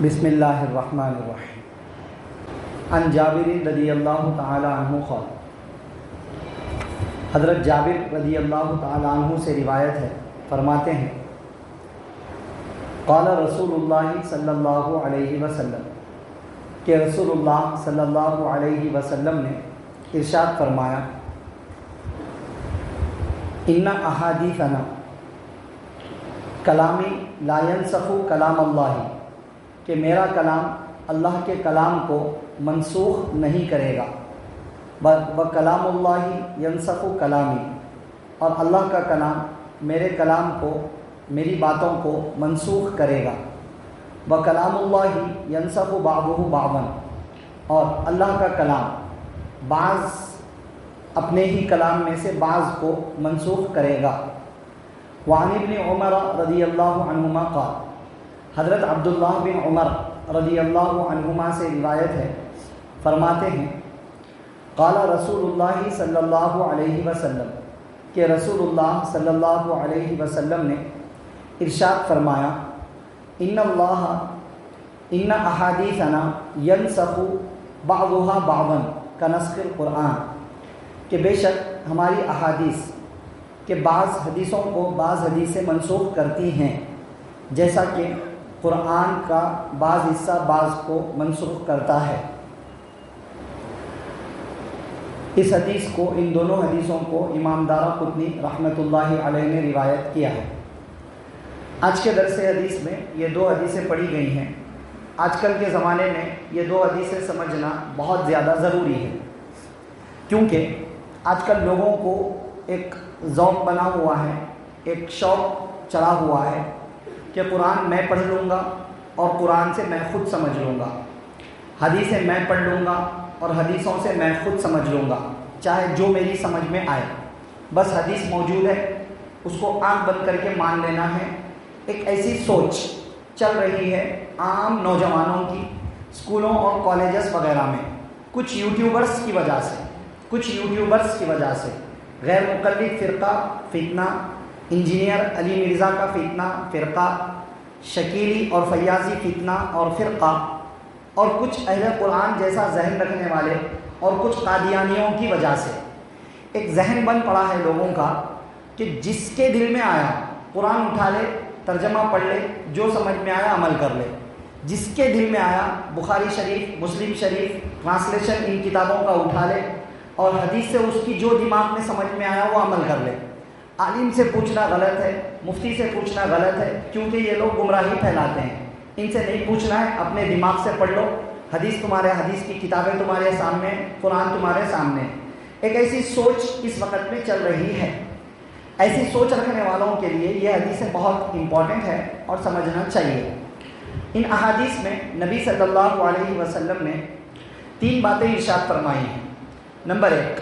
بسم اللہ الرحمن الرحیم عن جابر رضی اللہ تعالی عنہ قال، حضرت جابر رضی اللہ تعالی عنہ سے روایت ہے، فرماتے ہیں قال رسول اللہ صلی اللہ علیہ وسلم، کہ رسول اللہ صلی اللہ علیہ وسلم نے ارشاد فرمایا، ان احادیثنا کلامی لا ینسخ کلام اللہ، کہ میرا کلام اللہ کے کلام کو منسوخ نہیں کرے گا، وکلام اللہ ینسخ کلامی، اور اللہ کا کلام میرے کلام کو، میری باتوں کو منسوخ کرے گا، وکلام اللہ ینسخ بعضہ بعضا، اور اللہ کا کلام بعض اپنے ہی کلام میں سے بعض کو منسوخ کرے گا۔ وعن ابن عمر رضی اللہ عنہما قال، حضرت عبداللہ بن عمر رضی اللہ عنہما سے روایت ہے، فرماتے ہیں قال رسول اللہ صلی اللہ علیہ وسلم، کہ رسول اللہ صلی اللہ علیہ وسلم نے ارشاد فرمایا، ان احادیثنا ینسخ بعضها بعضا کنسخ القرآن، کہ بے شک ہماری احادیث کہ بعض حدیثوں کو بعض حدیثیں منسوخ کرتی ہیں، جیسا کہ قرآن کا بعض حصہ بعض کو منسوخ کرتا ہے۔ اس حدیث کو، ان دونوں حدیثوں کو امام دارقطنی رحمۃ اللہ علیہ نے روایت کیا ہے۔ آج کے درس حدیث میں یہ دو حدیثیں پڑھی گئی ہیں۔ آج کل کے زمانے میں یہ دو حدیثیں سمجھنا بہت زیادہ ضروری ہے، کیونکہ آج کل لوگوں کو ایک ذوق بنا ہوا ہے، ایک شوق چڑھا ہوا ہے کہ قرآن میں پڑھ لوں گا اور قرآن سے میں خود سمجھ لوں گا، حدیثیں میں پڑھ لوں گا اور حدیثوں سے میں خود سمجھ لوں گا، چاہے جو میری سمجھ میں آئے، بس حدیث موجود ہے اس کو آنکھ بند کر کے مان لینا ہے۔ ایک ایسی سوچ چل رہی ہے عام نوجوانوں کی، اسکولوں اور کالجز وغیرہ میں، کچھ یوٹیوبرز کی وجہ سے غیر مقلد فرقہ فتنہ، انجینئر علی مرزا کا فتنہ فرقہ، شکیلی اور فیاضی فتنہ اور فرقہ، اور کچھ اہل قرآن جیسا ذہن رکھنے والے اور کچھ قادیانیوں کی وجہ سے ایک ذہن بن پڑا ہے لوگوں کا کہ جس کے دل میں آیا قرآن اٹھا لے، ترجمہ پڑھ لے، جو سمجھ میں آیا عمل کر لے، جس کے دل میں آیا بخاری شریف، مسلم شریف ٹرانسلیشن ان کتابوں کا اٹھا لے اور حدیث سے اس کی جو دماغ میں سمجھ میں آیا وہ عمل کر لے۔ عالم سے پوچھنا غلط ہے، مفتی سے پوچھنا غلط ہے، کیونکہ یہ لوگ گمراہی پھیلاتے ہیں۔ ان سے نہیں پوچھنا ہے، اپنے دماغ سے پڑھ لو، حدیث کی کتابیں تمہارے سامنے، قرآن تمہارے سامنے۔ ایک ایسی سوچ اس وقت میں چل رہی ہے۔ ایسی سوچ رکھنے والوں کے لیے یہ حدیثیں بہت امپورٹنٹ ہے اور سمجھنا چاہیے۔ ان احادیث میں نبی صلی اللہ علیہ وسلم نے 3 باتیں ارشاد فرمائی ہیں۔ نمبر 1،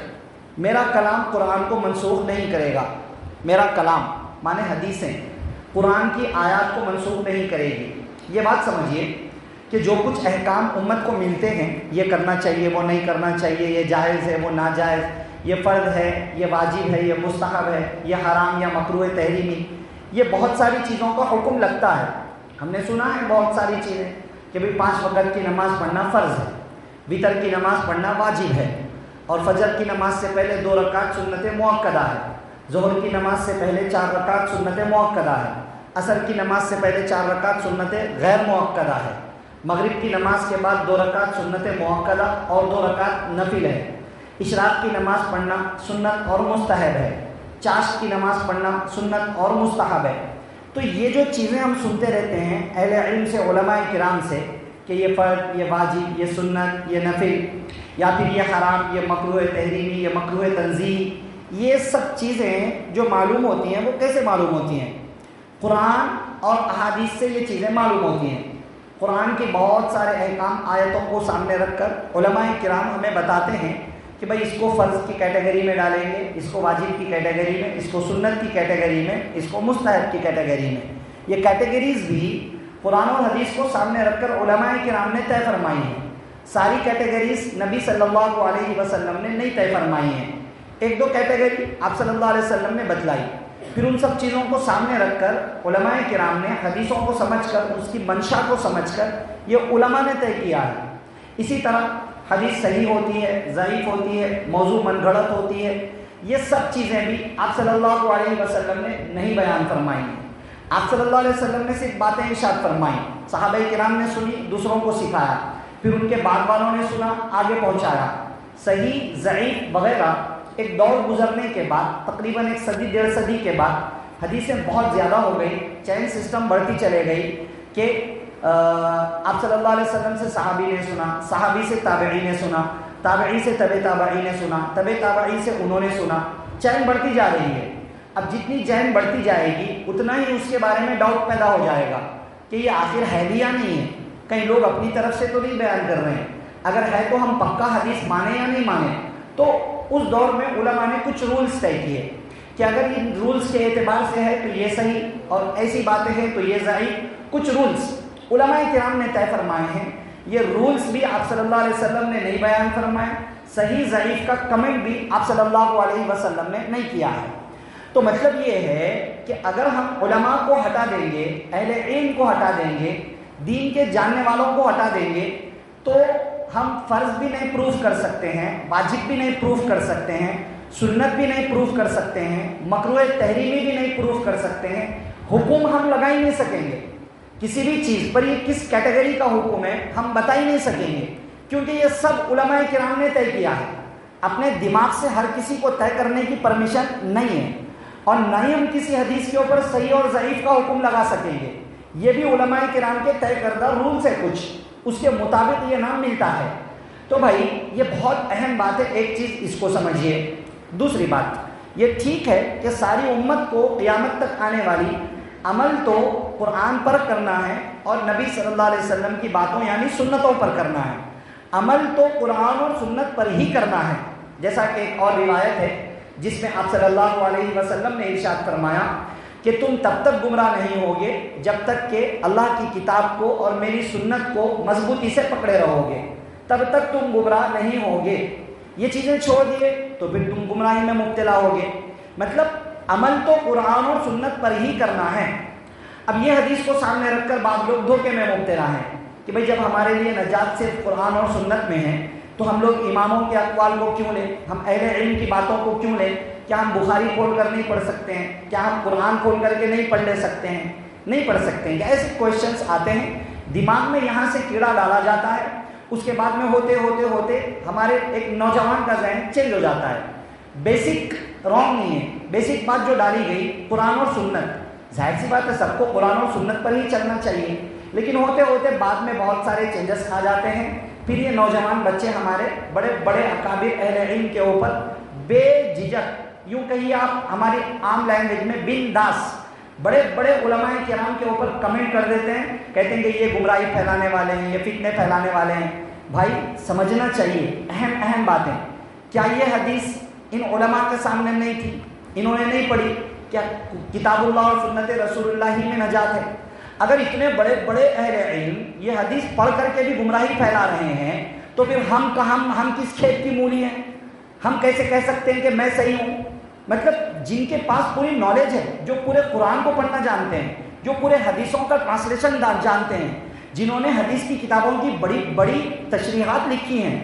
میرا کلام قرآن کو منسوخ نہیں کرے گا۔ میرا کلام مانے حدیثیں قرآن کی آیات کو منسوخ نہیں کرے گی۔ یہ بات سمجھیے کہ جو کچھ احکام امت کو ملتے ہیں، یہ کرنا چاہیے، وہ نہیں کرنا چاہیے، یہ جائز ہے، وہ ناجائز، یہ فرض ہے، یہ واجب ہے، یہ مستحب ہے، یہ حرام یا مکروہ تحریمی، یہ بہت ساری چیزوں کا حکم لگتا ہے۔ ہم نے سنا ہے بہت ساری چیزیں کہ بھئی 5 وقت کی نماز پڑھنا فرض ہے، وتر کی نماز پڑھنا واجب ہے، اور فجر کی نماز سے پہلے 2 رکعت سنت مؤکدہ ہے، ظہر کی نماز سے پہلے 4 رکعت سنت مؤکدہ ہے، عصر کی نماز سے پہلے 4 رکعت سنت غیر مؤکدہ ہے، مغرب کی نماز کے بعد 2 رکعت سنت مؤکدہ اور 2 رکعت نفل ہے، اشراق کی نماز پڑھنا سنت اور مستحب ہے، چاشت کی نماز پڑھنا سنت اور مستحب ہے۔ تو یہ جو چیزیں ہم سنتے رہتے ہیں اہل علم سے، علماء کرام سے، کہ یہ فرض، یہ واجب، یہ سنت، یہ نفل، یا پھر یہ حرام، یہ مکروہ تحریمی، یہ مکروہ تنزیہی، یہ سب چیزیں جو معلوم ہوتی ہیں وہ کیسے معلوم ہوتی ہیں؟ قرآن اور احادیث سے یہ چیزیں معلوم ہوتی ہیں۔ قرآن کے بہت سارے احکام آیتوں کو سامنے رکھ کر علماء کرام ہمیں بتاتے ہیں کہ بھئی اس کو فرض کی کیٹیگری میں ڈالیں گے، اس کو واجب کی کیٹیگری میں، اس کو سنت کی کیٹیگری میں، اس کو مستحب کی کیٹیگری میں۔ یہ کیٹیگریز بھی قرآن اور حدیث کو سامنے رکھ کر علماء کرام نے طے فرمائی ہیں۔ ساری کیٹیگریز نبی صلی اللہ علیہ وسلم نے نہیں طے فرمائی ہیں۔ 1-2 کیٹیگری آپ صلی اللہ علیہ وسلم نے بتلائی، پھر ان سب چیزوں کو سامنے رکھ کر علماء کرام نے حدیثوں کو سمجھ کر اس کی منشا کو سمجھ کر یہ علماء نے طے کیا ہے۔ اسی طرح حدیث صحیح ہوتی ہے، ضعیف ہوتی ہے، موضوع من گھڑت ہوتی ہے، یہ سب چیزیں بھی آپ صلی اللہ علیہ وسلم نے نہیں بیان فرمائی ہیں۔ آپ صلی اللہ علیہ وسلم نے صرف باتیں ارشاد فرمائیں، صحابہ کرام نے سنی، دوسروں کو سکھایا، پھر ان کے بعد والوں نے سنا، آگے پہنچایا۔ صحیح ضعیف وغیرہ ایک دور گزرنے کے بعد، تقریباً 1 صدی 1.5 صدی کے بعد حدیثیں بہت زیادہ ہو گئی، چین سسٹم بڑھتی چلے گئی کہ آپ صلی اللہ علیہ وسلم سے صحابی نے سنا، صحابی سے تابعی نے سنا، تابعی سے تبع تابعی نے سنا، تبع تابعی سے انہوں نے سنا، چین بڑھتی جا رہی ہے۔ اب جتنی چین بڑھتی جائے گی اتنا ہی اس کے بارے میں ڈاؤٹ پیدا ہو جائے گا کہ یہ آخر ہے بھی یا نہیں ہے، کئی لوگ اپنی طرف سے تو نہیں بیان کر رہے ہیں، اگر ہے تو ہم پکا حدیث مانیں یا نہیں مانیں۔ تو اس دور میں علماء نے کچھ رولز طے کیے کہ اگر ان رولز کے اعتبار سے ہے تو یہ صحیح، اور ایسی باتیں ہیں تو یہ ضعیف۔ کچھ رولز علماء کرام نے طے فرمائے ہیں، یہ رولز بھی آپ صلی اللہ علیہ وسلم نے نہیں بیان فرمائے، صحیح ضعیف کا کمنٹ بھی آپ صلی اللہ علیہ وسلم نے نہیں کیا ہے۔ تو مطلب یہ ہے کہ اگر ہم علماء کو ہٹا دیں گے، اہل علم کو ہٹا دیں گے، دین کے جاننے والوں کو ہٹا دیں گے، تو ہم فرض بھی نہیں پروف کر سکتے ہیں، واجب بھی نہیں پروف کر سکتے ہیں، سنت بھی نہیں پروف کر سکتے ہیں، مکروہ تحریمی بھی نہیں پروف کر سکتے ہیں، حکم ہم لگا ہی نہیں سکیں گے کسی بھی چیز پر، یہ کس کیٹیگری کا حکم ہے ہم بتا ہی نہیں سکیں گے، کیونکہ یہ سب علماء کرام نے طے کیا ہے۔ اپنے دماغ سے ہر کسی کو طے کرنے کی پرمیشن نہیں ہے، اور نہ ہی ہم کسی حدیث کے اوپر صحیح اور ضعیف کا حکم لگا سکیں گے، یہ بھی علماء کرام کے طے کردہ رولز ہے، کچھ اس کے مطابق یہ نام ملتا ہے۔ تو بھائی یہ بہت اہم بات ہے، ایک چیز اس کو سمجھیے۔ دوسری بات یہ ٹھیک ہے کہ ساری امت کو قیامت تک آنے والی عمل تو قرآن پر کرنا ہے اور نبی صلی اللہ علیہ وسلم کی باتوں یعنی سنتوں پر کرنا ہے، عمل تو قرآن اور سنت پر ہی کرنا ہے۔ جیسا کہ ایک اور روایت ہے جس میں آپ صلی اللہ علیہ وسلم نے ارشاد فرمایا کہ تم تب تک گمراہ نہیں ہوگے جب تک کہ اللہ کی کتاب کو اور میری سنت کو مضبوطی سے پکڑے رہو گے، تب تک تم گمراہ نہیں ہوگے۔ یہ چیزیں چھوڑ دیے تو پھر تم گمراہی میں مبتلا ہوگے۔ مطلب عمل تو قرآن اور سنت پر ہی کرنا ہے۔ اب یہ حدیث کو سامنے رکھ کر بعض لوگ دھوکے میں مبتلا ہیں کہ بھئی جب ہمارے لیے نجات صرف قرآن اور سنت میں ہے تو ہم لوگ اماموں کے اقوال کو کیوں لیں، ہم اہل علم کی باتوں کو کیوں لیں؟ کیا ہم بخاری کھول کر نہیں پڑھ سکتے ہیں؟ کیا ہم قرآن کھول کر کے نہیں پڑھ لے سکتے ہیں؟ نہیں پڑھ سکتے ہیں؟ ایسے کویشچنس آتے ہیں دماغ میں، یہاں سے کیڑا ڈالا جاتا ہے، اس کے بعد میں ہوتے ہوتے ہوتے ہمارے ایک نوجوان کا ذہن چینج ہو جاتا ہے۔ بیسک رانگ نہیں ہے، بیسک بات جو ڈالی گئی قرآن اور سنت، ظاہر سی بات ہے سب کو قرآن اور سنت پر ہی چلنا چاہیے، لیکن ہوتے ہوتے بعد میں بہت سارے چینجز آ جاتے ہیں، پھر یہ نوجوان بچے ہمارے بڑے بڑے اکابر اہل علم کے اوپر بے جھجک، یوں کہیے آپ ہماری عام لینگویج میں بنداس، بڑے بڑے علماء کرام کے اوپر کمنٹ کر دیتے ہیں، کہتے ہیں کہ یہ گمراہی پھیلانے والے ہیں، یہ فتنے پھیلانے والے ہیں۔ بھائی سمجھنا چاہیے اہم باتیں۔ کیا یہ حدیث ان علماء کے سامنے نہیں تھی؟ انہوں نے نہیں پڑھی؟ کیا کتاب اللہ اور سنت رسول اللہ ہی میں نجات ہے؟ اگر اتنے بڑے بڑے اہل علم یہ حدیث پڑھ کر کے بھی گمراہی پھیلا رہے ہیں تو پھر ہم کس کھیت کی مولی ہیں؟ ہم کیسے کہہ سکتے ہیں کہ میں صحیح ہوں؟ مطلب جن کے پاس پوری نالج ہے، جو پورے قرآن کو پڑھنا جانتے ہیں، جو پورے حدیثوں کا ٹرانسلیشن جانتے ہیں، جنہوں نے حدیث کی کتابوں کی بڑی بڑی تشریحات لکھی ہیں،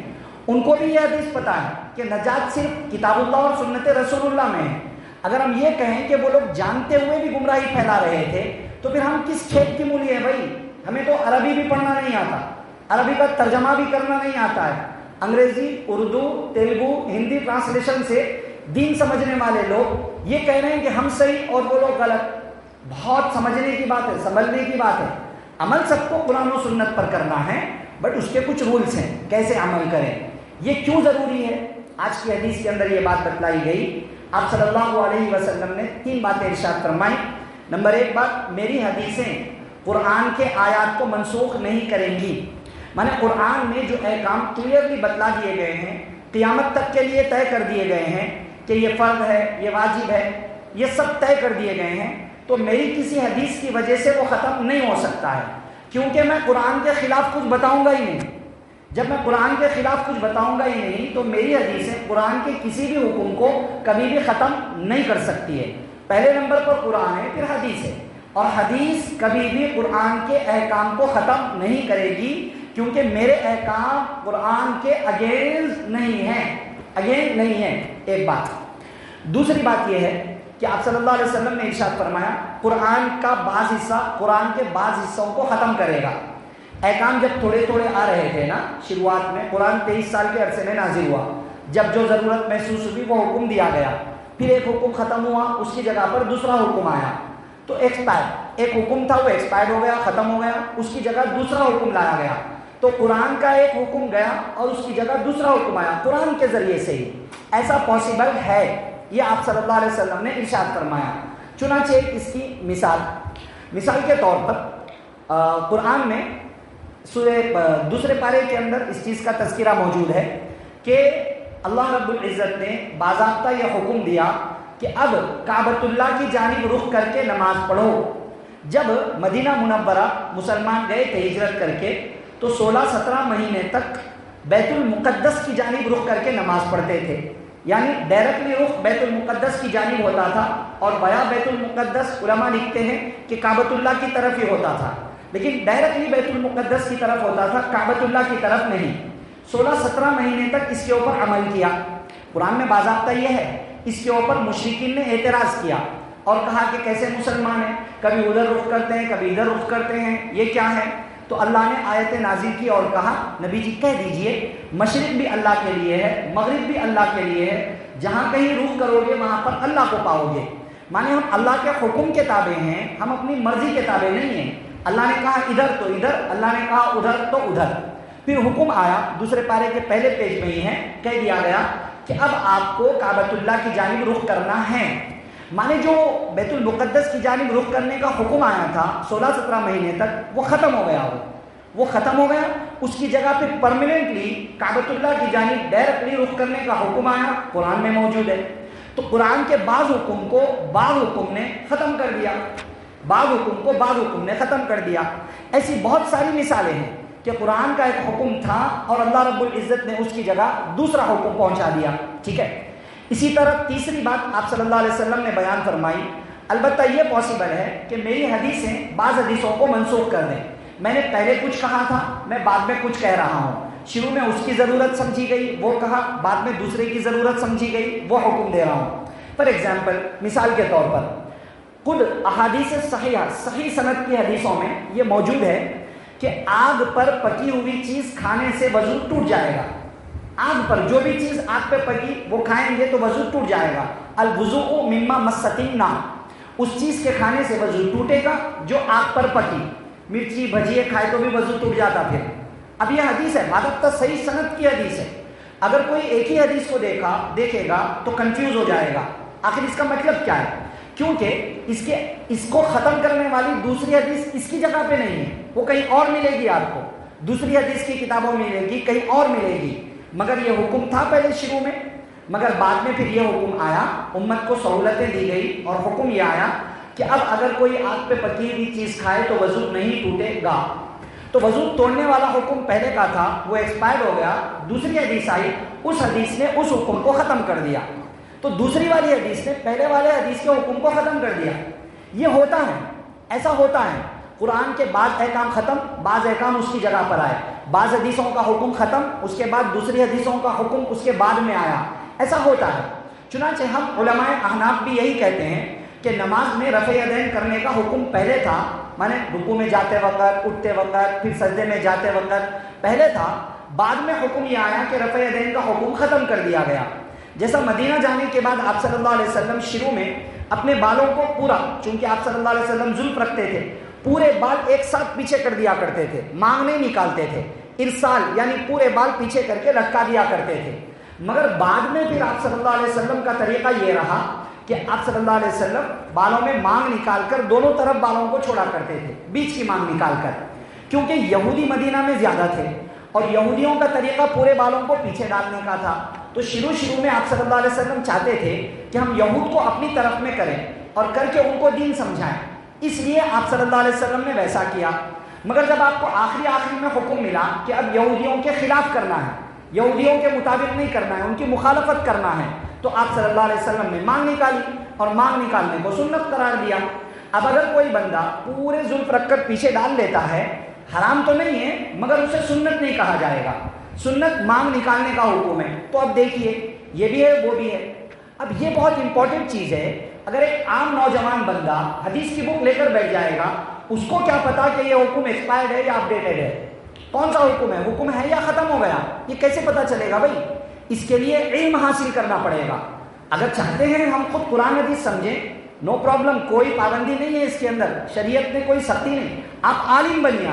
ان کو بھی یہ حدیث پتہ ہے کہ نجات صرف کتاب اللہ اور سنت رسول اللہ میں ہے۔ اگر ہم یہ کہیں کہ وہ لوگ جانتے ہوئے بھی گمراہی پھیلا رہے تھے تو پھر ہم کس کھیت کی مولی ہیں بھائی؟ ہمیں تو عربی بھی پڑھنا نہیں آتا، عربی کا ترجمہ بھی کرنا نہیں آتا ہے، انگریزی، اردو، تیلگو، ہندی ٹرانسلیشن سے دین سمجھنے والے لوگ یہ کہہ رہے ہیں کہ ہم صحیح اور وہ لوگ غلط۔ بہت سمجھنے کی بات ہے، سمجھنے کی بات ہے۔ عمل سب کو قرآن و سنت پر کرنا ہے، بٹ اس کے کچھ رولز ہیں کیسے عمل کریں۔ یہ کیوں ضروری ہے؟ آج کی حدیث کے اندر یہ بات بتلائی گئی۔ آپ صلی اللہ علیہ وسلم نے 3 باتیں ارشاد فرمائیں۔ نمبر 1 بات، میری حدیثیں قرآن کے آیات کو منسوخ نہیں کریں گی۔ مانے قرآن میں جو احکام کلیئرلی بتلا دیے گئے ہیں، قیامت تک کے لیے طے کر دیے گئے ہیں کہ یہ فرض ہے، یہ واجب ہے، یہ سب طے کر دیے گئے ہیں، تو میری کسی حدیث کی وجہ سے وہ ختم نہیں ہو سکتا ہے، کیونکہ میں قرآن کے خلاف کچھ بتاؤں گا ہی نہیں۔ جب میں قرآن کے خلاف کچھ بتاؤں گا ہی نہیں تو میری حدیثیں قرآن کے کسی بھی حکم کو کبھی بھی ختم نہیں کر سکتی ہے۔ پہلے نمبر پر قرآن ہے، پھر حدیث ہے، اور حدیث کبھی بھی قرآن کے احکام کو ختم نہیں کرے گی، کیونکہ میرے احکام قرآن کے اگینسٹ نہیں ہیں، ایک بات۔ دوسری بات یہ ہے کہ آپ صلی اللہ علیہ وسلم نے ارشاد فرمایا قرآن کا بعض حصہ قرآن کے بعض حصوں کو ختم کرے گا۔ احکام جب تھوڑے تھوڑے آ رہے تھے نا شروعات میں، قرآن 23 سال کے عرصے میں نازل ہوا، جب جو ضرورت محسوس ہوئی وہ حکم دیا گیا، پھر ایک حکم ختم ہوا، اس کی جگہ پر دوسرا حکم آیا، تو ایک حکم تھا وہ ایکسپائر ہو گیا، ختم ہو گیا، اس کی جگہ دوسرا حکم لایا گیا، تو قرآن کا ایک حکم گیا اور اس کی جگہ دوسرا حکم آیا قرآن کے ذریعے سے ہی۔ ایسا پاسبل ہے، یہ آپ صلی اللہ علیہ وسلم نے ارشاد فرمایا۔ چنانچہ اس کی مثال کے طور پر قرآن میں دوسرے پارے کے اندر اس چیز کا تذکرہ موجود ہے کہ اللہ رب العزت نے باضابطہ یہ حکم دیا کہ اب کعبۃ اللہ کی جانب رخ کر کے نماز پڑھو۔ جب مدینہ منورہ مسلمان گئے تھے ہجرت کر کے، تو 16-17 مہینے تک بیت المقدس کی جانب رخ کر کے نماز پڑھتے تھے، یعنی ڈائریکٹلی رخ بیت المقدس کی جانب ہوتا تھا، اور بیا بیت المقدس علماء لکھتے ہیں کہ کعبۃ اللہ کی طرف ہی ہوتا تھا، لیکن ڈائریکٹلی بیت المقدس کی طرف ہوتا تھا، کعبۃ اللہ کی طرف نہیں۔ 16-17 مہینے تک اس کے اوپر عمل کیا۔ قرآن میں باضابطہ یہ ہے، اس کے اوپر مشرکین نے اعتراض کیا اور کہا کہ کیسے مسلمان ہیں، کبھی ادھر رخ کرتے ہیں کبھی ادھر رخ کرتے ہیں، یہ کیا ہے؟ تو اللہ نے آیت نازل کی اور کہا نبی جی کہہ دیجئے مشرق بھی اللہ کے لیے ہے، مغرب بھی اللہ کے لیے ہے، جہاں کہیں رخ کرو گے وہاں پر اللہ کو پاؤ گے۔ مانے ہم اللہ کے حکم کے تابع ہیں، ہم اپنی مرضی کے تابع نہیں ہیں۔ اللہ نے کہا ادھر تو ادھر، اللہ نے کہا ادھر تو ادھر۔ پھر حکم آیا دوسرے پارے کے پہلے پیج میں ہی ہے، کہہ دیا گیا کہ اب آپ کو کعبۃ اللہ کی جانب رخ کرنا ہے۔ مانے جو بیت المقدس کی جانب رخ کرنے کا حکم آیا تھا 16-17 مہینے تک، وہ ختم ہو گیا، وہ ختم ہو گیا۔ اس کی جگہ پہ پرماننٹلی کعبۃ اللہ کی جانب ڈائریکٹلی رخ کرنے کا حکم آیا، قرآن میں موجود ہے۔ تو قرآن کے بعض حکم کو بعض حکم نے ختم کر دیا، بعض حکم کو بعض حکم نے ختم کر دیا۔ ایسی بہت ساری مثالیں ہیں کہ قرآن کا ایک حکم تھا اور اللہ رب العزت نے اس کی جگہ دوسرا حکم پہنچا دیا، ٹھیک ہے۔ اسی طرح تیسری بات آپ صلی اللہ علیہ وسلم نے بیان فرمائی، البتہ یہ پاسبل ہے کہ میری حدیثیں بعض حدیثوں کو منسوخ کر دیں۔ میں نے پہلے کچھ کہا تھا، میں بعد میں کچھ کہہ رہا ہوں، شروع میں اس کی ضرورت سمجھی گئی وہ کہا، بعد میں دوسرے کی ضرورت سمجھی گئی وہ حکم دے رہا ہوں۔ فار ایگزامپل، مثال کے طور پر خود احادیث صحیح سند کی حدیثوں میں یہ موجود ہے کہ آگ پر پکی ہوئی چیز کھانے سے وضو ٹوٹ جائے گا۔ آگ پر جو بھی چیز آگ پہ پکی وہ کھائیں گے تو وضو ٹوٹ جائے گا۔ الوضوء مما مست النار، اس چیز کے کھانے سے وضو ٹوٹے گا جو آگ پر پکی۔ مرچی بھجیے کھائے تو بھی وضو ٹوٹ جاتا۔ پھر اب یہ حدیث ہے، باضابطہ صحیح سند کی حدیث ہے۔ اگر کوئی ایک ہی حدیث کو دیکھے گا تو کنفیوز ہو جائے گا، آخر اس کا مطلب کیا ہے، کیونکہ اس کو ختم کرنے والی دوسری حدیث اس کی جگہ پہ نہیں ہے، وہ کہیں اور ملے گی آپ کو، دوسری حدیث کی کتابوں میں ملے گی، کہیں اور ملے گی۔ مگر یہ حکم تھا پہلے شروع میں، مگر بعد میں پھر یہ حکم آیا، امت کو سہولتیں دی گئی اور حکم یہ آیا کہ اب اگر کوئی آگ پہ پکی ہوئی چیز کھائے تو وضو نہیں ٹوٹے گا۔ تو وضو توڑنے والا حکم پہلے کا تھا، وہ ایکسپائر ہو گیا، دوسری حدیث آئی، اس حدیث نے اس حکم کو ختم کر دیا۔ تو دوسری والی حدیث نے پہلے والے حدیث کے حکم کو ختم کر دیا۔ یہ ہوتا ہے، ایسا ہوتا ہے، قرآن کے بعض احکام ختم، بعض احکام اس کی جگہ پر آئے، بعض حدیثوں کا حکم ختم، اس کے بعد دوسری حدیثوں کا حکم اس کے بعد میں آیا، ایسا ہوتا ہے۔ چنانچہ ہم علماء احناف بھی یہی کہتے ہیں کہ نماز میں رفع یدین کرنے کا حکم پہلے تھا، مانے رکوع میں جاتے وقت، اٹھتے وقت، پھر سجدے میں جاتے وقت پہلے تھا، بعد میں حکم یہ آیا کہ رفع یدین کا حکم ختم کر دیا گیا۔ جیسا مدینہ جانے کے بعد آپ صلی اللہ علیہ وسلم شروع میں اپنے بالوں کو پورا، چونکہ آپ صلی اللہ علیہ وسلم زلف رکھتے تھے، پورے بال ایک ساتھ پیچھے کر دیا کرتے تھے، مانگ نہیں نکالتے تھے، ارسال یعنی پورے بال پیچھے کر کے لٹکا دیا کرتے تھے۔ مگر بعد میں پھر آپ صلی اللہ علیہ وسلم کا طریقہ یہ رہا کہ آپ صلی اللہ علیہ وسلم بالوں میں مانگ نکال کر دونوں طرف بالوں کو چھوڑا کرتے تھے، بیچ کی مانگ نکال کر، کیونکہ یہودی مدینہ میں زیادہ تھے اور یہودیوں کا طریقہ پورے بالوں کو پیچھے ڈالنے کا تھا۔ تو شروع میں آپ صلی اللہ علیہ وسلم چاہتے تھے کہ ہم یہود کو اپنی طرف میں کریں اور کر کے ان کو دین سمجھائیں، اس لیے آپ صلی اللہ علیہ وسلم نے ویسا کیا۔ مگر جب آپ کو آخری میں حکم ملا کہ اب یہودیوں کے خلاف کرنا ہے، یہودیوں کے مطابق نہیں کرنا ہے، ان کی مخالفت کرنا ہے، تو آپ صلی اللہ علیہ وسلم نے مانگ نکالی اور مانگ نکالنے کو سنت قرار دیا۔ اب اگر کوئی بندہ پورے زلف رکھ کر پیچھے ڈال لیتا ہے، حرام تو نہیں ہے مگر اسے سنت نہیں کہا جائے گا، سنت مانگ نکالنے کا حکم ہے۔ تو اب دیکھیے یہ بھی ہے وہ بھی ہے۔ اب یہ بہت امپورٹنٹ چیز ہے، اگر ایک عام نوجوان بندہ حدیث کی بک لے کر بیٹھ جائے گا، اس کو کیا پتا کہ یہ حکم ایکسپائرڈ ہے یا اپڈیٹڈ ہے، کون سا حکم ہے یا ختم ہو گیا، یہ کیسے پتا چلے گا بھائی؟ اس کے لیے علم حاصل کرنا پڑے گا۔ اگر چاہتے ہیں ہم خود قرآن حدیث سمجھیں، نو پرابلم، کوئی پابندی نہیں ہے اس کے اندر، شریعت میں کوئی سختی نہیں، آپ عالم بنیے،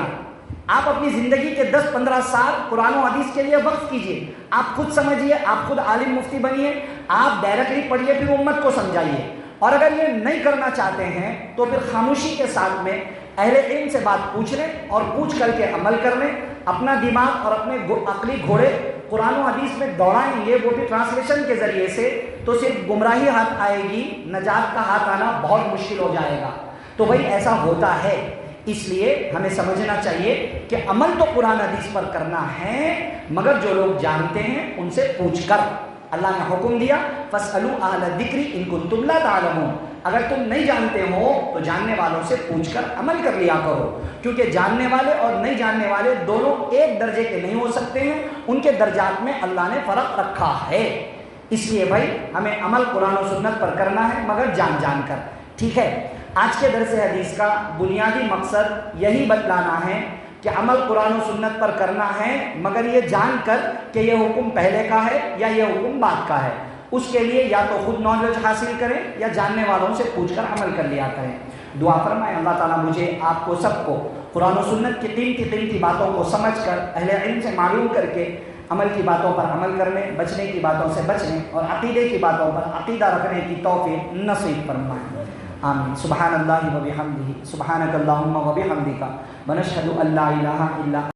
آپ اپنی زندگی کے 10-15 سال قرآن و حدیث کے لیے وقف کیجئے، آپ خود سمجھیے، آپ خود عالم مفتی بنیے، آپ ڈائریکٹلی پڑھیے، پھر امت کو سمجھائیے۔ اور اگر یہ نہیں کرنا چاہتے ہیں تو پھر خاموشی کے ساتھ میں اہل علم سے بات پوچھ لیں اور پوچھ کر کے عمل کر لیں، اپنا دماغ اور اپنے عقلی گھوڑے قرآن و حدیث میں دوڑائیں گے، وہ بھی ٹرانسلیشن کے ذریعے سے، تو صرف گمراہی ہاتھ آئے گی، نجات کا ہاتھ آنا بہت مشکل ہو جائے گا۔ تو بھائی ایسا ہوتا ہے، اس لیے ہمیں سمجھنا چاہیے کہ عمل تو قرآن حدیث پر کرنا ہے، مگر جو لوگ جانتے ہیں ان سے پوچھ کر۔ اللہ نے حکم دیا فَاسْأَلُوا أَهْلَ الذِّكْرِ إِن كُنتُمْ لَا تَعْلَمُونَ، اگر تم نہیں جانتے ہو تو جاننے والوں سے پوچھ کر عمل کر لیا کرو، کیونکہ جاننے والے اور نہیں جاننے والے دونوں ایک درجے کے نہیں ہو سکتے ہیں، ان کے درجات میں اللہ نے فرق رکھا ہے۔ اس لیے بھائی ہمیں عمل قرآن و سنت پر کرنا ہے، مگر جان جان کر۔ ٹھیک ہے، آج کے درس حدیث کا بنیادی مقصد یہی بتلانا ہے کہ عمل قرآن و سنت پر کرنا ہے، مگر یہ جان کر کہ یہ حکم پہلے کا ہے یا یہ حکم بعد کا ہے۔ اس کے لیے یا تو خود نالج حاصل کریں یا جاننے والوں سے پوچھ کر عمل کر لیا کریں۔ دعا فرمائیں اللہ تعالیٰ مجھے، آپ کو، سب کو قرآن و سنت کی قیمتی باتوں کو سمجھ کر، اہل علم سے معلوم کر کے عمل کی باتوں پر عمل کرنے، بچنے کی باتوں سے بچنے اور عقیدے کی باتوں پر عقیدہ رکھنے کی توفیق نصیب فرمائیں، آمین۔ سبحان اللہ و بحمدہ، سبحانک اللہم و بحمدک، ونشہد ان لا الہ الا